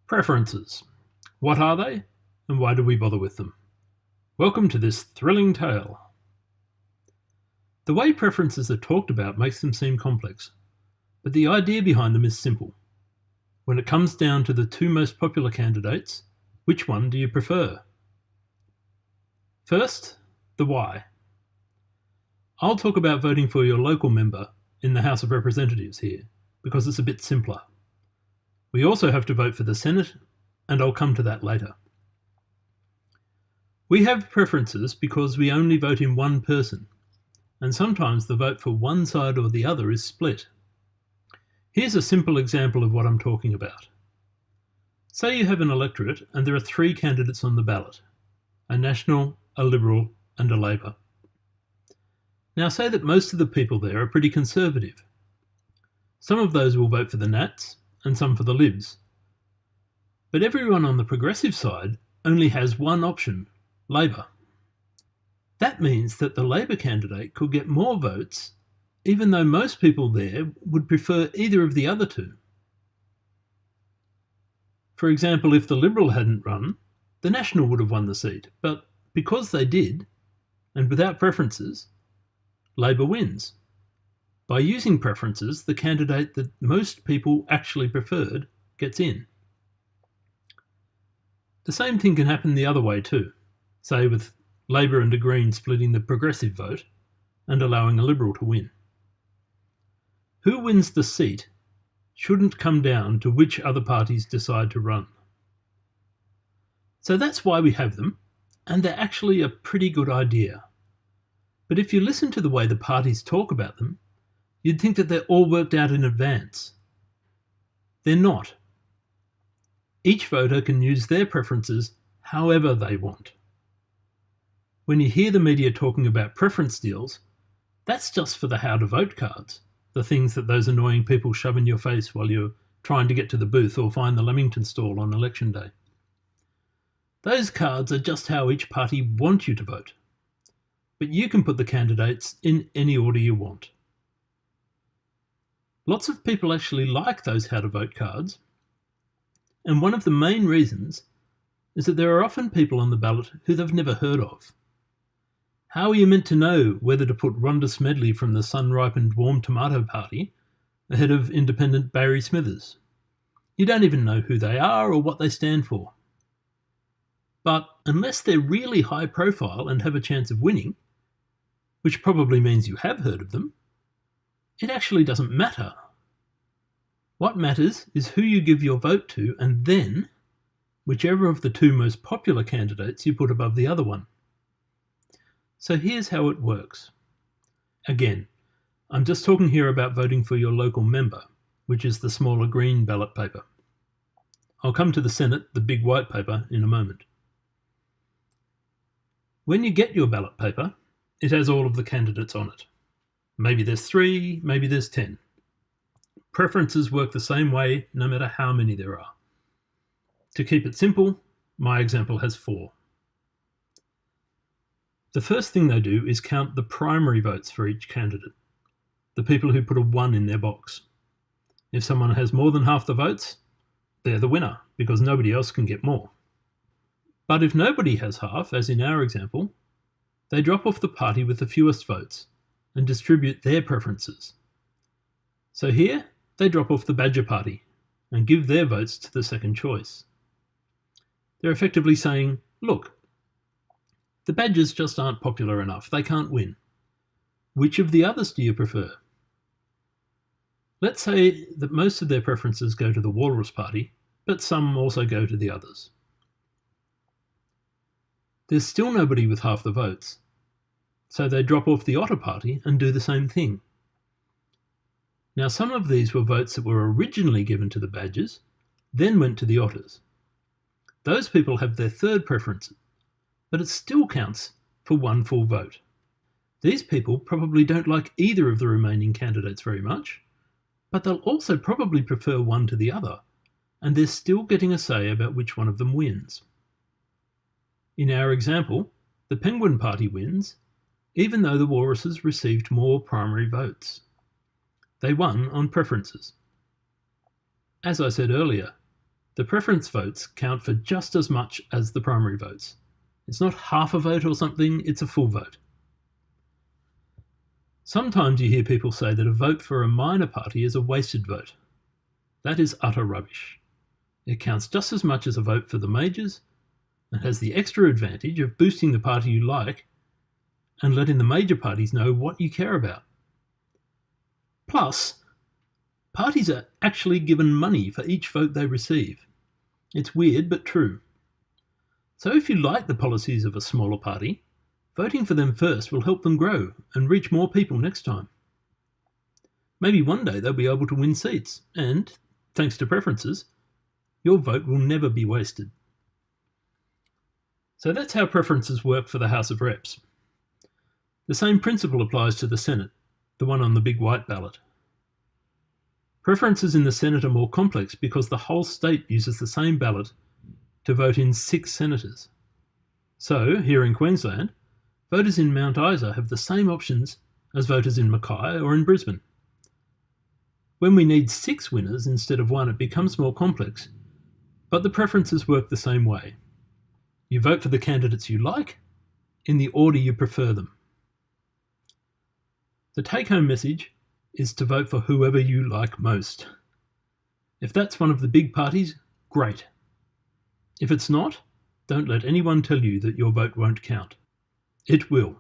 Preferences. What are they, and why do we bother with them? Welcome to this thrilling tale. The way preferences are talked about makes them seem complex, but the idea behind them is simple. When it comes down to the two most popular candidates, which one do you prefer? First, the why. I'll talk about voting for your local member in the House of Representatives here, because it's a bit simpler. We also have to vote for the Senate, and I'll come to that later. We have preferences because we only vote in one person, and sometimes the vote for one side or the other is split. Here's a simple example of what I'm talking about. Say you have an electorate and there are three candidates on the ballot: a National, a Liberal, and a Labor. Now say that most of the people there are pretty conservative. Some of those will vote for the Nats and some for the Libs. But everyone on the progressive side only has one option: Labor. That means that the Labor candidate could get more votes even though most people there would prefer either of the other two. For example, if the Liberal hadn't run, the National would have won the seat, but because they did, and without preferences, Labor wins. By using preferences, the candidate that most people actually preferred gets in. The same thing can happen the other way too, say with Labor and a Green splitting the progressive vote and allowing a Liberal to win. Who wins the seat shouldn't come down to which other parties decide to run. So that's why we have them, and they're actually a pretty good idea. But if you listen to the way the parties talk about them, you'd think that they're all worked out in advance. They're not. Each voter can use their preferences however they want. When you hear the media talking about preference deals, that's just for the how to vote cards, the things that those annoying people shove in your face while you're trying to get to the booth or find the Leamington stall on election day. Those cards are just how each party wants you to vote. But you can put the candidates in any order you want. Lots of people actually like those how to vote cards, and one of the main reasons is that there are often people on the ballot who they've never heard of. How are you meant to know whether to put Rhonda Smedley from the Sun-Ripened Warm Tomato Party ahead of independent Barry Smithers? You don't even know who they are or what they stand for. But unless they're really high profile and have a chance of winning, which probably means you have heard of them, it actually doesn't matter. What matters is who you give your vote to, and then whichever of the two most popular candidates you put above the other one. So here's how it works. Again, I'm just talking here about voting for your local member, which is the smaller green ballot paper. I'll come to the Senate, the big white paper, in a moment. When you get your ballot paper, it has all of the candidates on it. Maybe there's 3, maybe there's 10. Preferences work the same way no matter how many there are. To keep it simple, my example has 4. The first thing they do is count the primary votes for each candidate, the people who put a 1 in their box. If someone has more than half the votes, they're the winner because nobody else can get more. But if nobody has half, as in our example, they drop off the party with the fewest votes and distribute their preferences. So here, they drop off the Badger Party and give their votes to the second choice. They're effectively saying, look, the Badgers just aren't popular enough, they can't win. Which of the others do you prefer? Let's say that most of their preferences go to the Walrus Party, but some also go to the others. There's still nobody with half the votes, so they drop off the Otter Party and do the same thing. Now some of these were votes that were originally given to the Badgers, then went to the Otters. Those people have their third preference, but it still counts for 1 full vote. These people probably don't like either of the remaining candidates very much, but they'll also probably prefer one to the other, and they're still getting a say about which one of them wins. In our example, the Penguin Party wins, even though the Walruses received more primary votes. They won on preferences. As I said earlier, The preference votes count for just as much as the primary votes. It's not half a vote or something, it's a full vote. Sometimes you hear people say that a vote for a minor party is a wasted vote. That is utter rubbish. It counts just as much as a vote for the majors and has the extra advantage of boosting the party you like and letting the major parties know what you care about. Plus, parties are actually given money for each vote they receive. It's weird but true. So if you like the policies of a smaller party, voting for them first will help them grow and reach more people next time. Maybe one day they'll be able to win seats and, thanks to preferences, your vote will never be wasted. So that's how preferences work for the House of Reps. The same principle applies to the Senate, the one on the big white ballot. Preferences in the Senate are more complex because the whole state uses the same ballot to vote in 6 senators. So, here in Queensland, voters in Mount Isa have the same options as voters in Mackay or in Brisbane. When we need 6 winners instead of 1, it becomes more complex, but the preferences work the same way. You vote for the candidates you like, in the order you prefer them. The take-home message is to vote for whoever you like most. If that's one of the big parties, great. If it's not, don't let anyone tell you that your vote won't count. It will.